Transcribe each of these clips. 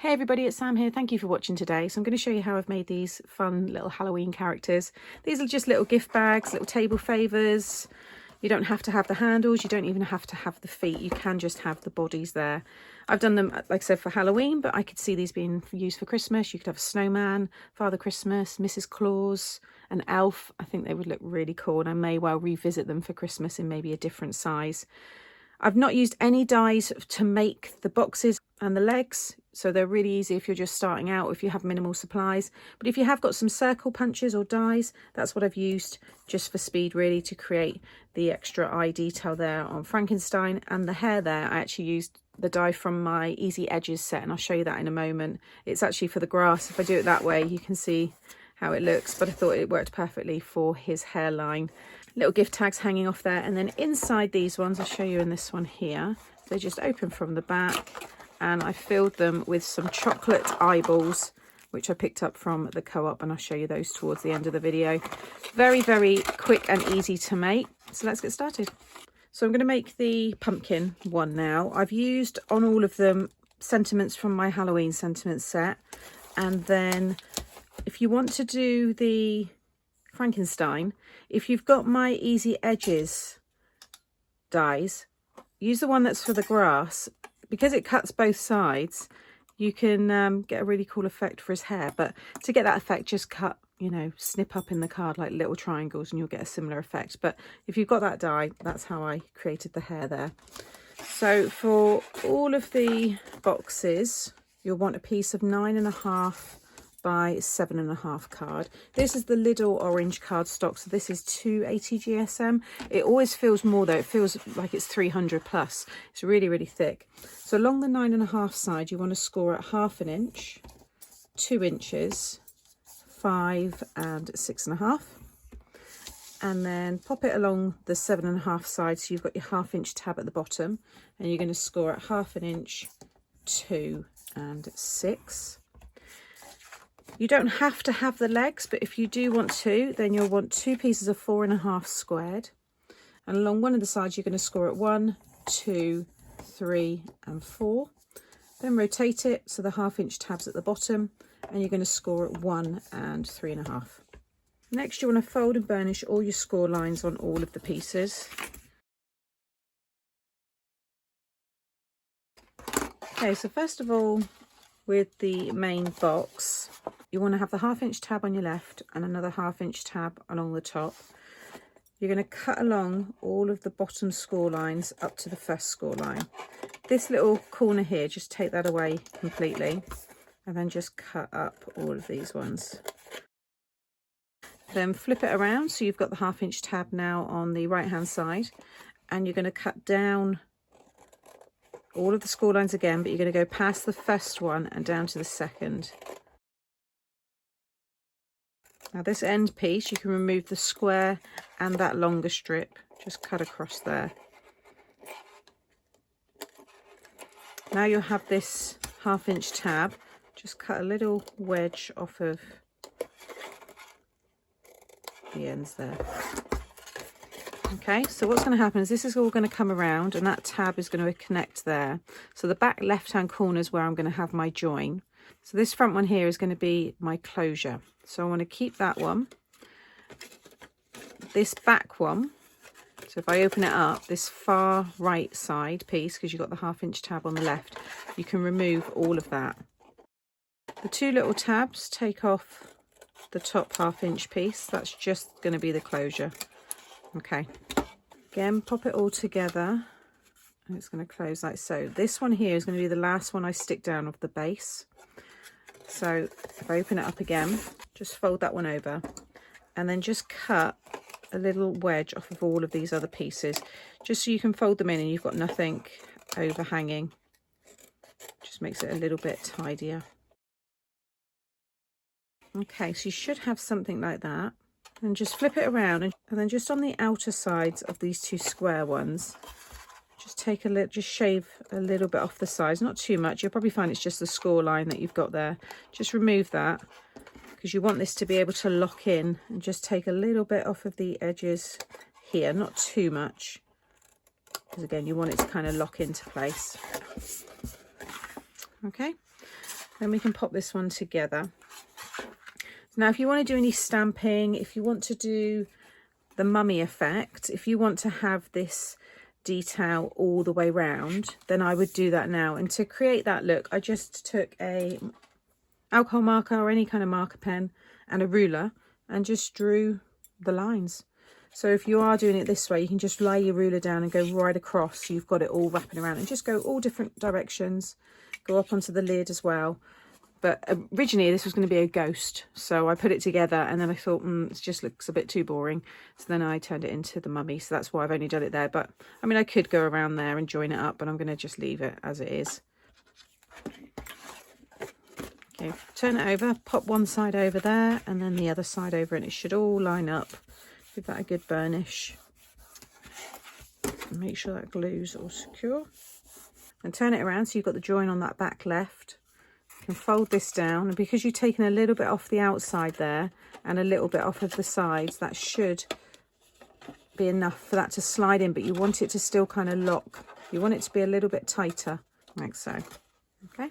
Hey everybody, it's Sam here. Thank you for watching today. So I'm going to show you how I've made these fun little Halloween characters. These are just little gift bags, little table favours. You don't have to have the handles. You don't even have to have the feet. You can just have the bodies there. I've done them, like I said, for Halloween, but I could see these being used for Christmas. You could have a snowman, Father Christmas, Mrs. Claus, an elf. I think they would look really cool, and I may well revisit them for Christmas in maybe a different size. I've not used any dies to make the boxes and the legs, so they're really easy if you're just starting out, if you have minimal supplies. But if you have got some circle punches or dies, that's what I've used just for speed, really, to create the extra eye detail there on Frankenstein. And the hair there, I actually used the die from my Easy Edges set, and I'll show you that in a moment. It's actually for the grass. If I do it that way, you can see how it looks, but I thought it worked perfectly for his hairline. Little gift tags hanging off there, and then inside these ones, I'll show you in this one here, they just open from the back, and I filled them with some chocolate eyeballs, which I picked up from the Co-op, and I'll show you those towards the end of the video. Very, very quick and easy to make, so let's get started. So I'm going to make the pumpkin one now. I've used on all of them sentiments from my Halloween sentiments set, and then if you want to do the Frankenstein, if you've got my Easy Edges dies, use the one that's for the grass. Because it cuts both sides, you can get a really cool effect for his hair. But to get that effect, just cut, snip up in the card like little triangles, and you'll get a similar effect. But if you've got that die, that's how I created the hair there. So for all of the boxes, you'll want a piece of 9.5 by 7.5 card. This is the Lidl orange cardstock, so this is 280 GSM. It always feels more though, it feels like it's 300 plus. It's really, really thick. So along the 9.5 side, you want to score at 1/2 inch, 2 inches, 5 and 6.5, and then pop it along the 7.5 side, so you've got your 1/2 inch tab at the bottom, and you're going to score at 1/2 inch, 2 and 6. You don't have to have the legs, but if you do want to, then you'll want 2 pieces of 4.5 squared. And along one of the sides, you're going to score at 1, 2, 3 and 4. Then rotate it, so the 1/2 inch tab's at the bottom, and you're going to score at 1 and 3.5. Next, you want to fold and burnish all your score lines on all of the pieces. Okay, so first of all, with the main box, you want to have the 1/2 inch tab on your left and another 1/2 inch tab along the top. You're going to cut along all of the bottom score lines up to the first score line. This little corner here, just take that away completely, and then just cut up all of these ones. Then flip it around, so you've got the 1/2 inch tab now on the right hand side, and you're going to cut down all of the score lines again, but you're going to go past the first one and down to the second. Now this end piece, you can remove the square and that longer strip, just cut across there. Now you'll have this 1/2 inch tab, just cut a little wedge off of the ends there. Okay, so what's going to happen is this is all going to come around, and that tab is going to connect there. So the back left hand corner is where I'm going to have my join. So this front one here is going to be my closure. So I want to keep that one. This back one, so if I open it up, this far right side piece, because you've got the 1/2 inch tab on the left, you can remove all of that. The 2 little tabs take off the top 1/2 inch piece. That's just going to be the closure. Okay, again, pop it all together, and it's going to close like so. This one here is going to be the last one I stick down of the base. So if I open it up again, just fold that one over, and then just cut a little wedge off of all of these other pieces, just so you can fold them in and you've got nothing overhanging. Just makes it a little bit tidier. Okay, so you should have something like that. And just flip it around, and then just on the outer sides of these 2 square ones, just take a little, just shave a little bit off the sides, not too much. You'll probably find it's just the score line that you've got there. Just remove that, because you want this to be able to lock in, and just take a little bit off of the edges here, not too much, because again, you want it to kind of lock into place. Okay, Then we can pop this one together. Now, if you want to do any stamping, if you want to do the mummy effect, if you want to have this detail all the way round, then I would do that now. And to create that look, I just took a alcohol marker or any kind of marker pen and a ruler and just drew the lines. So if you are doing it this way, you can just lay your ruler down and go right across, so you've got it all wrapping around, and just go all different directions, go up onto the lid as well. But originally this was going to be a ghost, so I put it together and then I thought, it just looks a bit too boring. So then I turned it into the mummy, so that's why I've only done it there. But I mean, I could go around there and join it up, but I'm going to just leave it as it is. Okay, turn it over, pop one side over there and then the other side over, and it should all line up. Give that a good burnish. And make sure that glue's all secure. And turn it around so you've got the join on that back left. You can fold this down, and because you've taken a little bit off the outside there and a little bit off of the sides, that should be enough for that to slide in, but you want it to still kind of lock. You want it to be a little bit tighter, like so. Okay,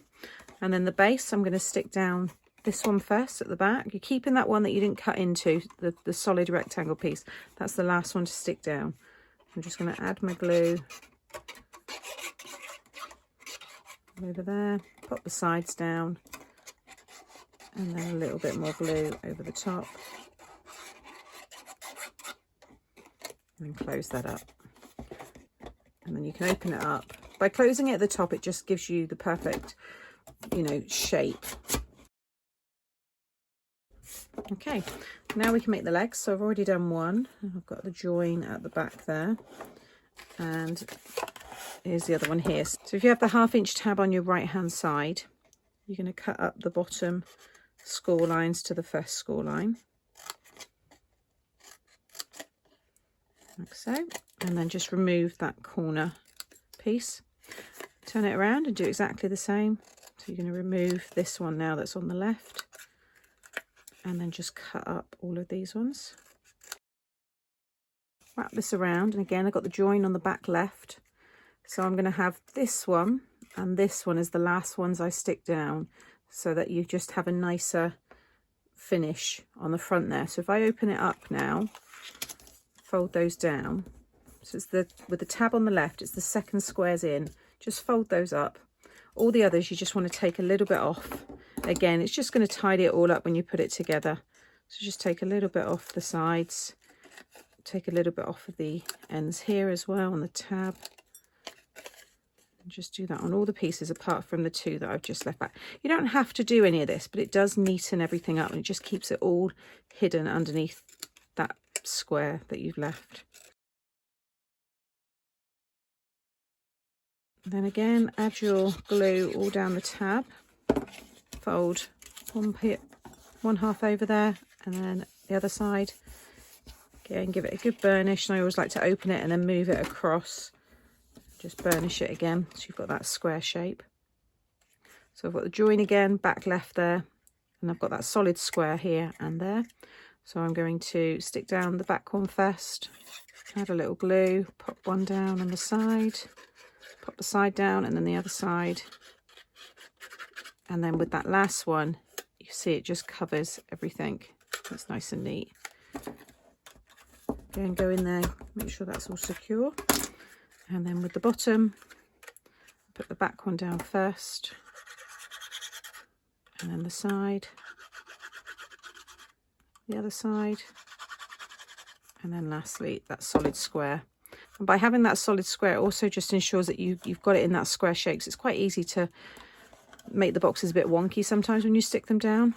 and then the base, I'm going to stick down this one first at the back. You're keeping that one that you didn't cut into, the solid rectangle piece. That's the last one to stick down. I'm just going to add my glue over there, pop the sides down, and then a little bit more glue over the top, and then close that up. And then you can open it up. By closing it at the top, it just gives you the perfect, you know, shape. Okay, now we can make the legs. So I've already done one. I've got the join at the back there, and here's the other one here. So if you have the 1/2 inch tab on your right hand side, you're going to cut up the bottom score lines to the first score line, like so, and then just remove that corner piece. Turn it around and do exactly the same. So you're going to remove this one now that's on the left, and then just cut up all of these ones. Wrap this around, and again I've got the join on the back left, so I'm going to have this one and this one as the last ones I stick down, so that you just have a nicer finish on the front there. So if I open it up now, fold those down, so it's with the tab on the left, it's the second squares in, just fold those up. All the others you just want to take a little bit off. Again, it's just going to tidy it all up when you put it together. So just take a little bit off the sides, take a little bit off of the ends here as well on the tab. And just do that on all the pieces apart from the two that I've just left back. You don't have to do any of this, but it does neaten everything up, and it just keeps it all hidden underneath that square that you've left. Then again, add your glue all down the tab. Fold one half over there, and then the other side. Again, give it a good burnish, and I always like to open it and then move it across. Just burnish it again so you've got that square shape. So I've got the join again, back left there, and I've got that solid square here and there. So I'm going to stick down the back one first, add a little glue, pop one down on the side, pop the side down, and then the other side. And then with that last one, you see it just covers everything. That's nice and neat. Again, go in there, make sure that's all secure. And then with the bottom, put the back one down first, and then the side, the other side, and then lastly that solid square. And by having that solid square, it also just ensures that you've got it in that square shape. So it's quite easy to make the boxes a bit wonky sometimes when you stick them down.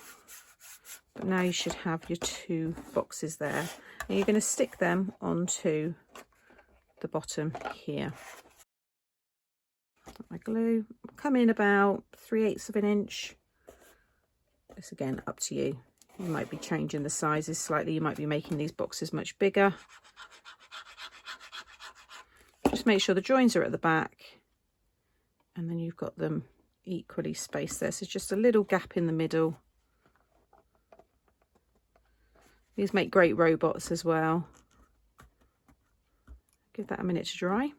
But now you should have your two boxes there, and you're going to stick them onto the bottom here. Put my glue, come in about 3/8 of an inch. This again up to you. You might be changing the sizes slightly, you might be making these boxes much bigger. Just make sure the joins are at the back, and then you've got them equally spaced there. So just a little gap in the middle. These make great robots as well. Give that a minute to dry.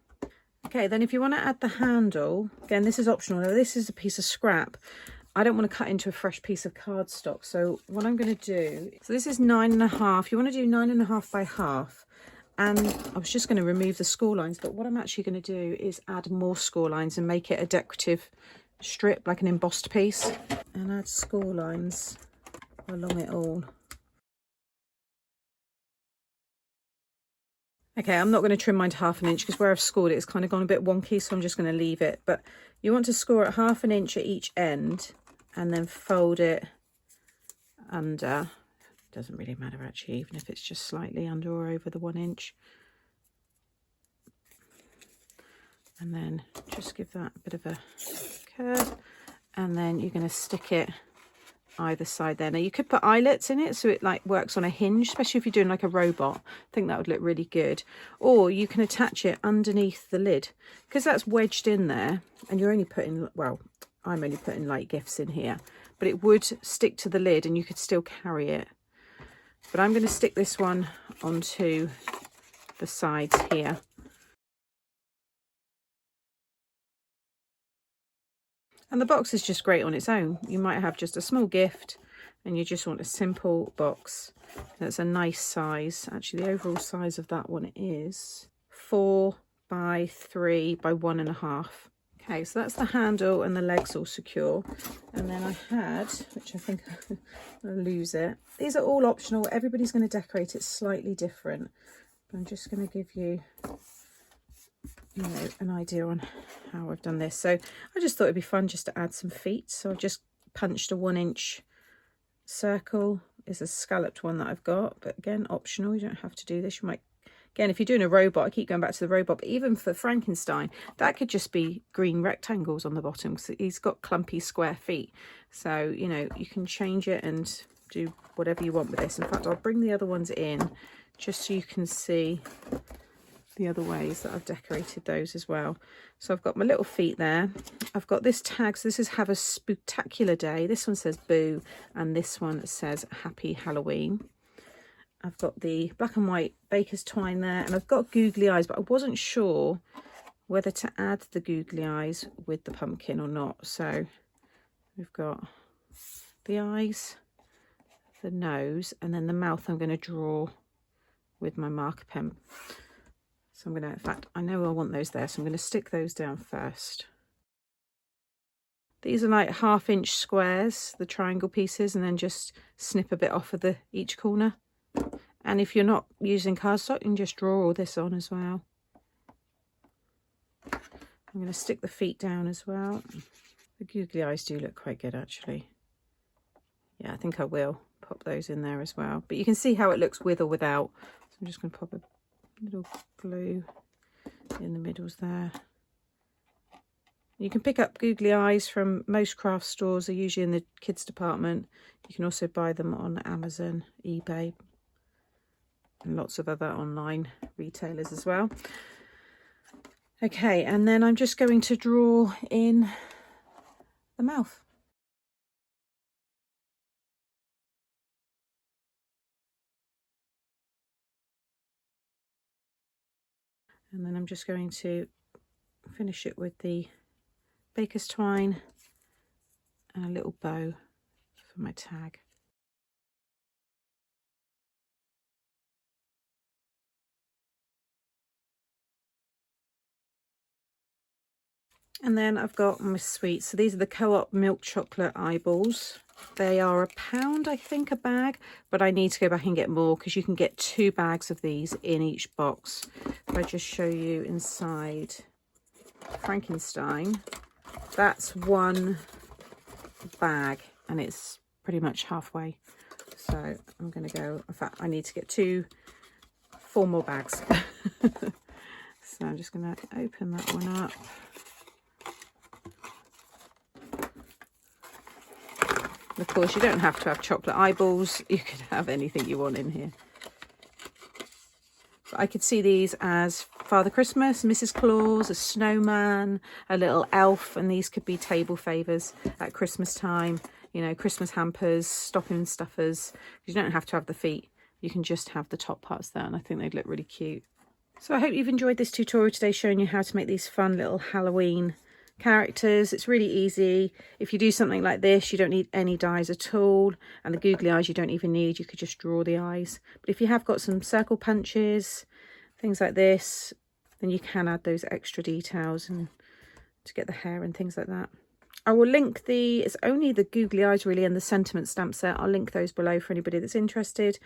Okay, then if you want to add the handle, again, this is optional. Now, this is a piece of scrap. I don't want to cut into a fresh piece of cardstock. So what I'm going to do, so this is 9.5. You want to do 9.5 by half. And I was just going to remove the score lines, but what I'm actually going to do is add more score lines and make it a decorative strip, like an embossed piece, and add score lines along it all. Okay, I'm not going to trim mine to 1/2 inch because where I've scored it, it's kind of gone a bit wonky, so I'm just going to leave it. But you want to score at 1/2 inch at each end and then fold it under. Doesn't really matter actually, even if it's just slightly under or over the 1 inch. And then just give that a bit of a curve, and then you're going to stick it either side there. Now you could put eyelets in it so it like works on a hinge, especially if you're doing like a robot. I think that would look really good. Or you can attach it underneath the lid because that's wedged in there, and you're only putting, well, I'm only putting light gifts in here, but it would stick to the lid and you could still carry it. But I'm going to stick this one onto the sides here. And the box is just great on its own. You might have just a small gift and you just want a simple box. That's a nice size. Actually, the overall size of that one is 4 by 3 by 1.5. Okay, so that's the handle and the legs all secure. And then I had, which I think I'll lose it. These are all optional. Everybody's going to decorate it slightly different. But I'm just going to give you, you know, an idea on how I've done this. So I just thought it'd be fun just to add some feet. So I've just punched a 1 inch circle. It's a scalloped one that I've got, but again, optional. You don't have to do this. You might, again, if you're doing a robot, I keep going back to the robot, but even for Frankenstein, that could just be green rectangles on the bottom because he's got clumpy square feet. So, you know, you can change it and do whatever you want with this. In fact, I'll bring the other ones in just so you can see the other ways that I've decorated those as well. So I've got my little feet there. I've got this tag. So this is Have a Spooktacular Day. This one says Boo, and this one says Happy Halloween. I've got the black and white baker's twine there, and I've got googly eyes, but I wasn't sure whether to add the googly eyes with the pumpkin or not. So we've got the eyes, the nose, and then the mouth I'm going to draw with my marker pen. So I'm going to, in fact, I know I want those there, so I'm going to stick those down first. These are like 1/2 inch squares, the triangle pieces, and then just snip a bit off of each corner. And if you're not using cardstock, you can just draw all this on as well. I'm going to stick the feet down as well. The googly eyes do look quite good, actually. Yeah, I think I will pop those in there as well. But you can see how it looks with or without. So I'm just going to pop a little glue in the middles there. You can pick up googly eyes from most craft stores. They're usually in the kids department. You can also buy them on Amazon, eBay, and lots of other online retailers as well. Okay, and then I'm just going to draw in the mouth. And then I'm just going to finish it with the baker's twine and a little bow for my tag. And then I've got my sweets. So these are the Co-op milk chocolate eyeballs. They are £1, I think, a bag, but I need to go back and get more because you can get 2 bags of these in each box. If I just show you inside Frankenstein, that's 1 bag and it's pretty much halfway. So I'm going to go, in fact, I need to get 4 more bags. So I'm just going to open that one up. Of course, you don't have to have chocolate eyeballs. You could have anything you want in here. But I could see these as Father Christmas, Mrs. Claus, a snowman, a little elf, and these could be table favours at Christmas time. You know, Christmas hampers, stocking stuffers. You don't have to have the feet. You can just have the top parts there, and I think they'd look really cute. So I hope you've enjoyed this tutorial today showing you how to make these fun little Halloween characters. It's really easy. If you do something like this, you don't need any dies at all, and the googly eyes you don't even need. You could just draw the eyes. But if you have got some circle punches, things like this, then you can add those extra details and to get the hair and things like that. I will link it's only the googly eyes really and the sentiment stamp set. I'll link those below for anybody that's interested.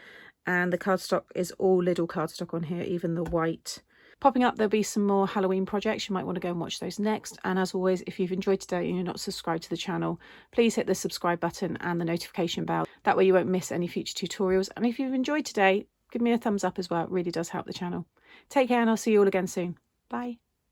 And the cardstock is all Lidl cardstock on here, even the white. Popping up, there'll be some more Halloween projects. You might want to go and watch those next. And as always, if you've enjoyed today and you're not subscribed to the channel, please hit the subscribe button and the notification bell. That way you won't miss any future tutorials. And if you've enjoyed today, give me a thumbs up as well. It really does help the channel. Take care, and I'll see you all again soon. Bye.